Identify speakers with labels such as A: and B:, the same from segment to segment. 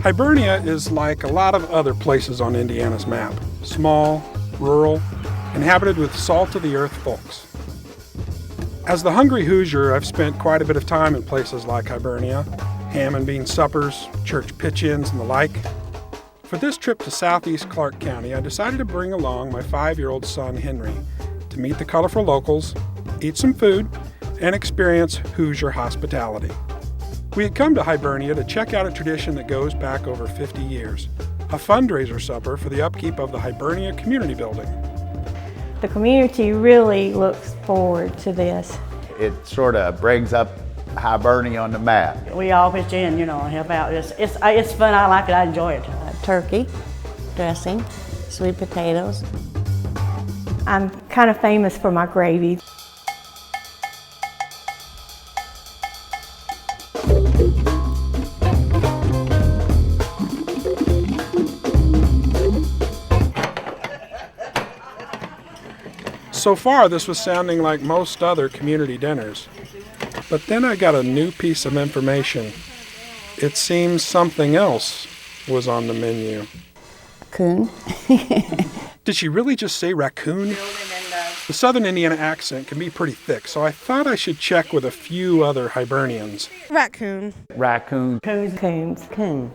A: Hibernia is like a lot of other places on Indiana's map. Small, rural, inhabited with salt-of-the-earth folks. As the hungry Hoosier, I've spent quite a bit of time in places like Hibernia, ham and bean suppers, church pitch-ins, and the like. For this trip to southeast Clark County, I decided to bring along my 5-year-old son, Henry, to meet the colorful locals, eat some food, and experience Hoosier hospitality. We had come to Hibernia to check out a tradition that goes back over 50 years, a fundraiser supper for the upkeep of the Hibernia Community Building.
B: The community really looks forward to this.
C: It sort of brings up Hibernia on the map.
D: We all pitch in, help out. It's fun. I like it. I enjoy it.
E: Turkey, dressing, sweet potatoes.
B: I'm kind of famous for my gravy.
A: So far, this was sounding like most other community dinners. But then I got a new piece of information. It seems something else was on the menu.
E: Raccoon.
A: Did she really just say raccoon? The southern Indiana accent can be pretty thick, so I thought I should check with a few other Hibernians.
F: Raccoon.
C: Raccoon.
B: Coons.
E: Coon.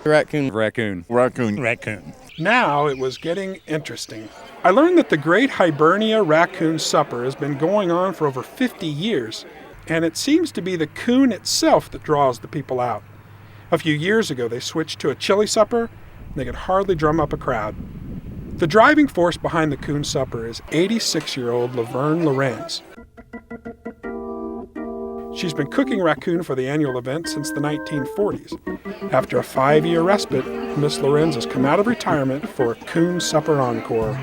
G: Raccoon. Raccoon.
H: Raccoon.
G: Raccoon.
A: Now it was getting interesting. I learned that the Great Hibernia Raccoon Supper has been going on for over 50 years, and it seems to be the coon itself that draws the people out. A few years ago, they switched to a chili supper, and they could hardly drum up a crowd. The driving force behind the coon supper is 86-year-old Laverne Lorenz. She's been cooking raccoon for the annual event since the 1940s. After a 5-year respite, Miss Lorenz has come out of retirement for a coon supper encore.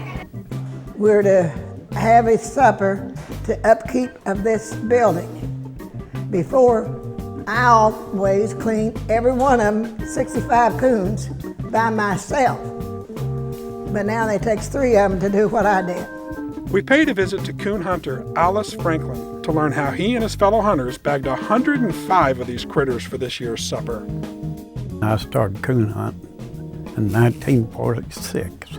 F: We're to have a supper to upkeep of this building. Before, I always cleaned every one of them, 65 coons, by myself. But now it takes 3 of them to do what I did.
A: We paid a visit to coon hunter Alice Franklin to learn how he and his fellow hunters bagged 105 of these critters for this year's supper.
I: I started coon hunting in 1946.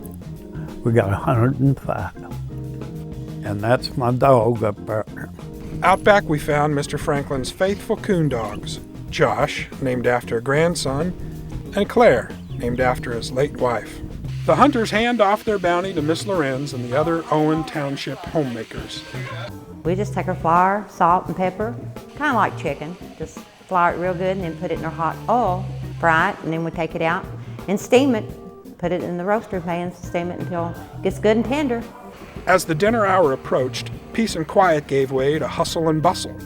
I: We got 105. And that's my dog up there.
A: Out back we found Mr. Franklin's faithful coon dogs, Josh, named after a grandson, and Claire, named after his late wife. The hunters hand off their bounty to Miss Lorenz and the other Owen Township homemakers.
E: We just take our flour, salt, and pepper, kind of like chicken. Just flour it real good and then put it in our hot oil, fry it, and then we take it out and steam it. Put it in the roaster pan, steam it until it gets good and tender.
A: As the dinner hour approached, peace and quiet gave way to hustle and bustle.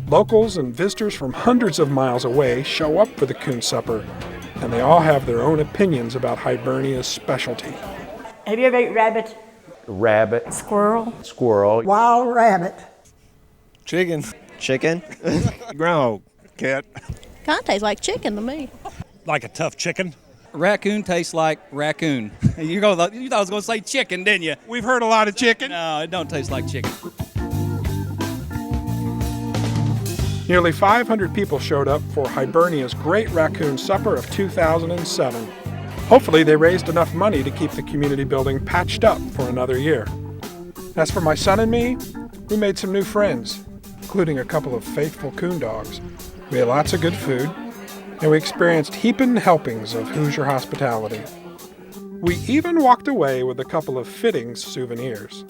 A: Locals and visitors from hundreds of miles away show up for the coon supper, and they all have their own opinions about Hibernia's specialty.
D: Have you ever ate rabbit?
C: Rabbit.
B: Squirrel.
C: Squirrel.
F: Wild rabbit.
G: Chicken.
H: Chicken.
G: Groundhog. Cat.
J: Kind of tastes like chicken to me.
G: Like a tough chicken.
K: Raccoon tastes like raccoon. You thought I was going to say chicken, didn't you?
A: We've heard a lot of chicken.
K: No, it don't taste like chicken.
A: Nearly 500 people showed up for Hibernia's Great Raccoon Supper of 2007. Hopefully they raised enough money to keep the community building patched up for another year. As for my son and me, we made some new friends, including a couple of faithful coon dogs. We had lots of good food, and we experienced heaping helpings of Hoosier hospitality. We even walked away with a couple of fitting souvenirs.